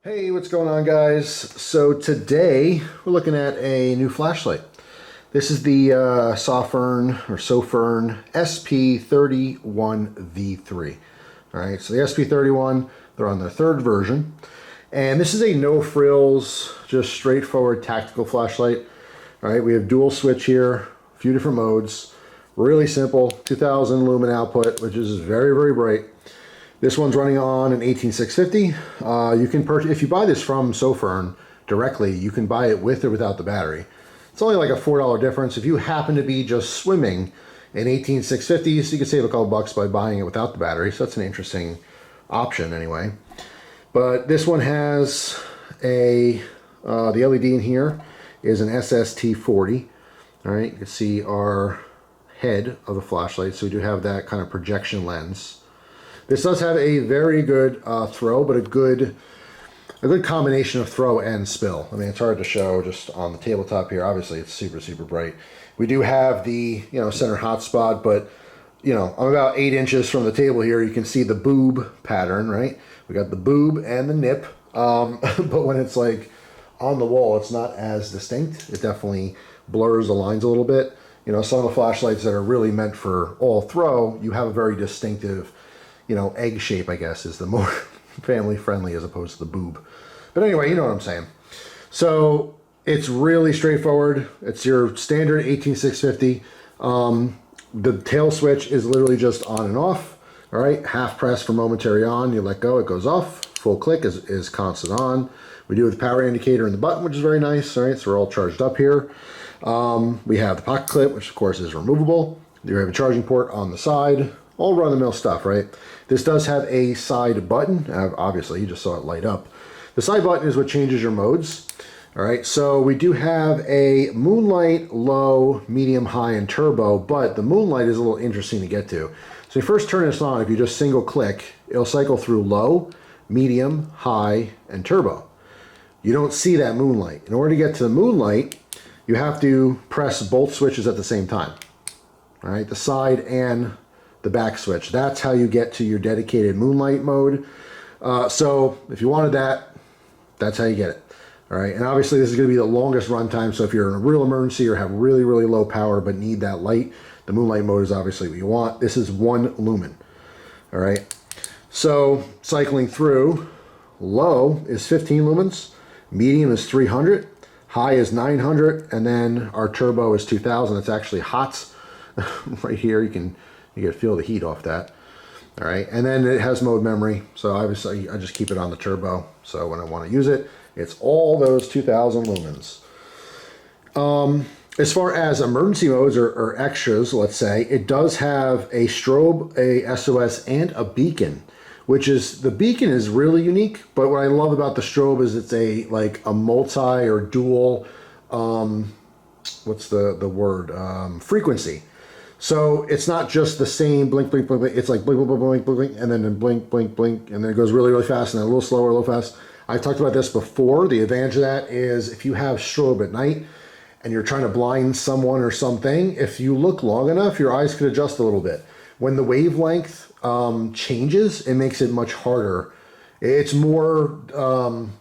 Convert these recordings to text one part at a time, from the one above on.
Hey, what's going on, guys? So today we're looking at a new flashlight. This is the Sofirn SP31 V3. All right, so the SP31, they're on their third version. And this is a no frills, just straightforward tactical flashlight. All right, we have dual switch here, a few different modes. Really simple, 2000 lumen output, which is very, very bright. This one's running on an 18650. You can purchase, if you buy this from Sofirn directly, you can buy it with or without the battery. It's only like a $4 difference. If you happen to be just swimming in 18650, so you can save a couple bucks by buying it without the battery. So that's an interesting option anyway. But this one has the LED in here is an SST40. All right, you can see our head of the flashlight. So we do have that kind of projection lens. This does have a very good throw, but a good combination of throw and spill. I mean, it's hard to show just on the tabletop here. Obviously, it's super, super bright. We do have the center hotspot, but I'm about 8 inches from the table here. You can see the boob pattern, right? We got the boob and the nip, but when it's like on the wall, it's not as distinct. It definitely blurs the lines a little bit. Some of the flashlights that are really meant for all throw, you have a very distinctive egg shape, I guess, is the more family friendly as opposed to the boob. But anyway, you know what I'm saying. So it's really straightforward. It's your standard 18650. The tail switch is literally just on and off. All right, half press for momentary on. You let go, it goes off. Full click is constant on. We do with the power indicator and the button, which is very nice. All right, so we're all charged up here. We have the pocket clip, which of course is removable. You have a charging port on the side. All run-of-the-mill stuff, right? This does have a side button. Obviously, you just saw it light up. The side button is what changes your modes. All right, so we do have a moonlight, low, medium, high, and turbo, but the moonlight is a little interesting to get to. So you first turn this on, if you just single click, it'll cycle through low, medium, high, and turbo. You don't see that moonlight. In order to get to the moonlight, you have to press both switches at the same time. All right, the side and the back switch. That's how you get to your dedicated moonlight mode. So if you wanted that, that's how you get it. All right, and obviously this is going to be the longest runtime. So if you're in a real emergency or have really, really low power but need that light, the moonlight mode is obviously what you want. This is 1 lumen. All right, so cycling through, low is 15 lumens, medium is 300, high is 900, and then our turbo is 2000. It's actually hot right here. You can feel the heat off that. All right, and then it has mode memory. So obviously I just keep it on the turbo. So when I want to use it, it's all those 2000 lumens. As far as emergency modes or extras, let's say, it does have a strobe, a SOS, and a beacon, the beacon is really unique. But what I love about the strobe is it's a multi or dual, what's the word, frequency. So it's not just the same blink, blink, blink, blink. It's like blink, blink, blink, blink, blink, and then blink, blink, blink, and then it goes really, really fast, and then a little slower, a little fast. I've talked about this before. The advantage of that is if you have strobe at night and you're trying to blind someone or something, if you look long enough, your eyes could adjust a little bit. When the wavelength changes, it makes it much harder. It's more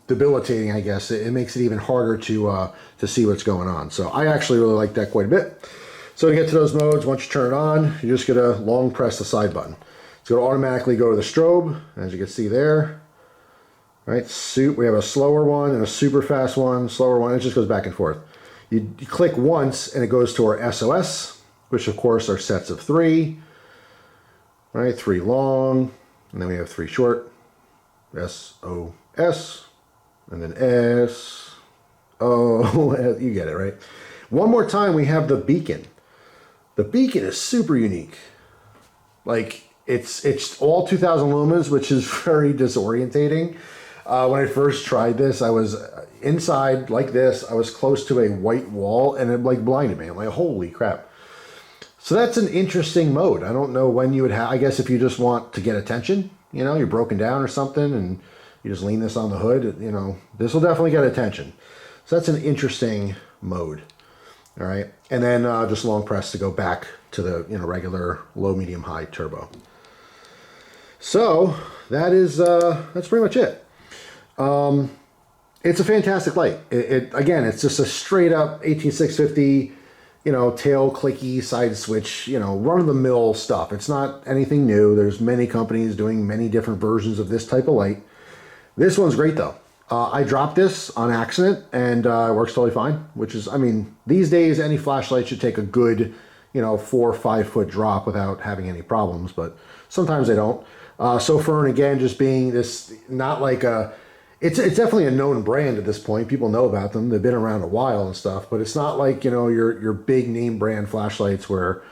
debilitating, I guess. It makes it even harder to see what's going on. So I actually really like that quite a bit. So to get to those modes, once you turn it on, you just get to long press the side button. It's going to automatically go to the strobe, as you can see there. Right, we have a slower one and a super fast one, slower one. It just goes back and forth. You click once and it goes to our SOS, which of course are sets of 3. Right, 3 long, and then we have 3 short. SOS, and then SO. You get it, right? One more time, we have the beacon. The beacon is super unique. It's all 2000 lumens, which is very disorientating. When I first tried this, I was inside like this. I was close to a white wall, and it blinded me. I'm like, holy crap. So that's an interesting mode. I don't know when you would have. I guess if you just want to get attention, you're broken down or something, and you just lean this on the hood. This will definitely get attention. So that's an interesting mode. All right, and then just long press to go back to the regular low, medium, high turbo. So that's pretty much it. It's a fantastic light. Again, it's just a straight up 18650, you know, tail clicky side switch, you know, run of the mill stuff. It's not anything new. There's many companies doing many different versions of this type of light. This one's great though. I dropped this on accident and it works totally fine, which is, I mean, these days any flashlight should take a good, you know, 4 or 5 foot drop without having any problems, but sometimes they don't. Sofirn, again, just being this, not like a, it's definitely a known brand at this point. People know about them. They've been around a while and stuff, but it's not like, you know, your big name brand flashlights where,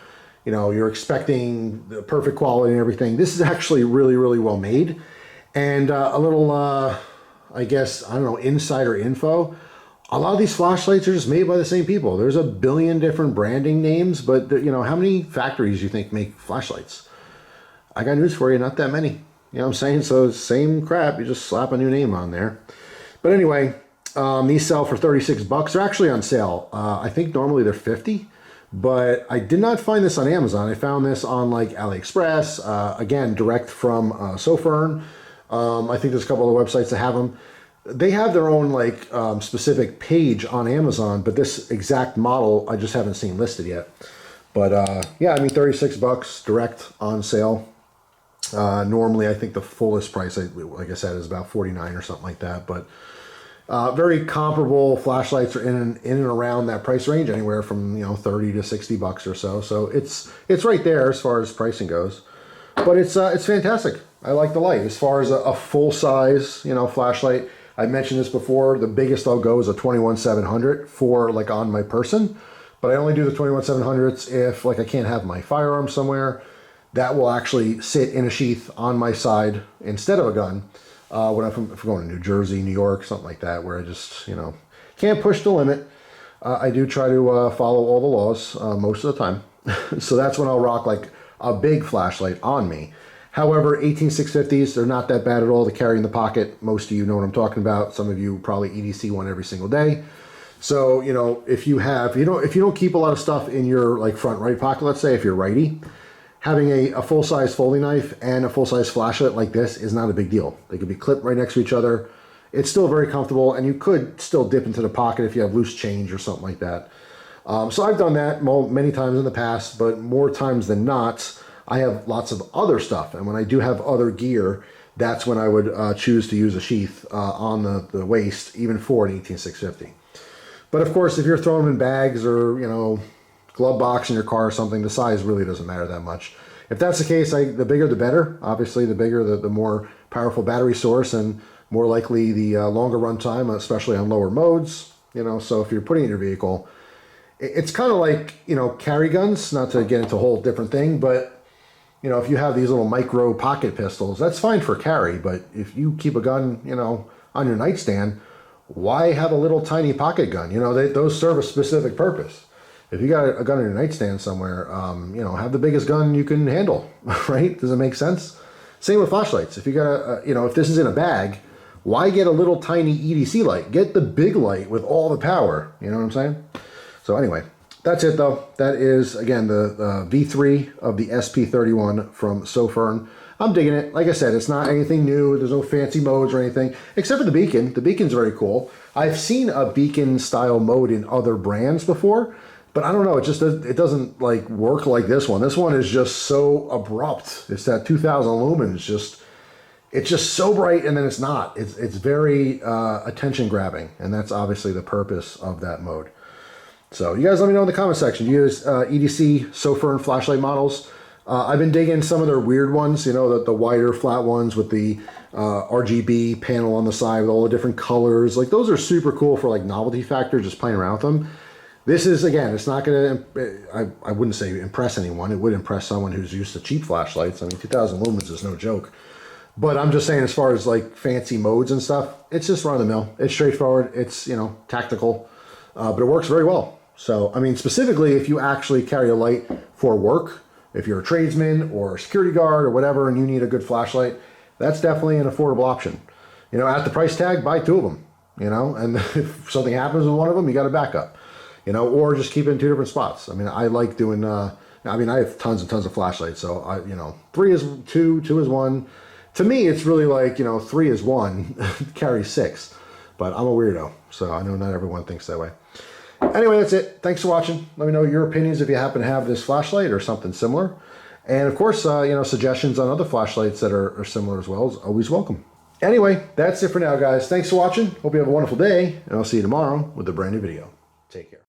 you know, you're expecting the perfect quality and everything. This is actually really, really well made. And a little, I guess, I don't know, insider info. A lot of these flashlights are just made by the same people. There's a billion different branding names, but, you know, how many factories do you think make flashlights? I got news for you, not that many. You know what I'm saying? So same crap, you just slap a new name on there. But anyway, these sell for 36 bucks. They're actually on sale. I think normally they're 50, but I did not find this on Amazon. I found this on like AliExpress, again, direct from Sofirn. I think there's a couple of websites that have them. They have their own like specific page on Amazon, but this exact model I just haven't seen listed yet. But yeah, I mean, 36 bucks direct on sale. Normally, I think the fullest price, like I said, is about 49 or something like that. But very comparable flashlights are in and around that price range, anywhere from, you know, 30 to 60 bucks or so. So it's right there as far as pricing goes. But it's fantastic. I like the light. As far as a full size, you know, flashlight, I mentioned this before. The biggest I'll go is a 21-700 for like on my person. But I only do the 21-700s if like I can't have my firearm somewhere. That will actually sit in a sheath on my side instead of a gun. When if I'm going to New Jersey, New York, something like that, where I just, you know, can't push the limit. I do try to follow all the laws most of the time. So that's when I'll rock like a big flashlight on me. However, 18650s, they're not that bad at all to carry in the pocket. Most of you know what I'm talking about. Some of you probably EDC one every single day. So, you know, if you don't keep a lot of stuff in your like front right pocket, let's say if you're righty, having a full-size folding knife and a full-size flashlight like this is not a big deal. They could be clipped right next to each other. It's still very comfortable, and you could still dip into the pocket if you have loose change or something like that. So I've done that many times in the past, but more times than not, I have lots of other stuff. And when I do have other gear, that's when I would choose to use a sheath on the waist, even for an 18650. But of course, if you're throwing them in bags or, you know, glove box in your car or something, the size really doesn't matter that much. If that's the case, the bigger the better. Obviously, the bigger the more powerful battery source and more likely the longer run time, especially on lower modes. You know, so if you're putting it in your vehicle, it's kind of like, you know, carry guns, not to get into a whole different thing, but, you know, if you have these little micro pocket pistols, that's fine for carry. But if you keep a gun, you know, on your nightstand, why have a little tiny pocket gun? You know, those serve a specific purpose. If you got a gun on your nightstand somewhere, you know, have the biggest gun you can handle, right? Does it make sense? Same with flashlights. If you got you know, if this is in a bag, why get a little tiny EDC light? Get the big light with all the power. You know what I'm saying? So anyway, that's it though. That is, again, the V3 of the SP31 from Sofirn. I'm digging it. Like I said, it's not anything new. There's no fancy modes or anything, except for the beacon. The beacon's very cool. I've seen a beacon style mode in other brands before, but I don't know, it doesn't like work like this one. This one is just so abrupt. It's that 2000 lumens, it's just so bright, and then it's not. It's very attention grabbing, and that's obviously the purpose of that mode. So you guys let me know in the comment section. Do you use EDC Sofirn flashlight models? I've been digging some of their weird ones, you know, the wider flat ones with the RGB panel on the side with all the different colors. Like, those are super cool for like novelty factor, just playing around with them. This is, again, it's not going to, I wouldn't say impress anyone. It would impress someone who's used to cheap flashlights. I mean, 2000 lumens is no joke. But I'm just saying, as far as like fancy modes and stuff, it's just run of the mill. It's straightforward. It's, you know, tactical, but it works very well. So, I mean, specifically if you actually carry a light for work, if you're a tradesman or a security guard or whatever, and you need a good flashlight, that's definitely an affordable option. You know, at the price tag, buy 2 of them, you know, and if something happens with one of them, you got a backup. You know, or just keep it in 2 different spots. I mean, I like doing, I mean, I have tons and tons of flashlights. So, you know, 3 is 2, 2 is 1. To me, it's really like, you know, 3 is 1, carry 6. But I'm a weirdo, so I know not everyone thinks that way. Anyway, that's it. Thanks for watching. Let me know your opinions if you happen to have this flashlight or something similar. And of course, you know, suggestions on other flashlights that are similar as well is always welcome. Anyway, that's it for now, guys. Thanks for watching. Hope you have a wonderful day, and I'll see you tomorrow with a brand new video. Take care.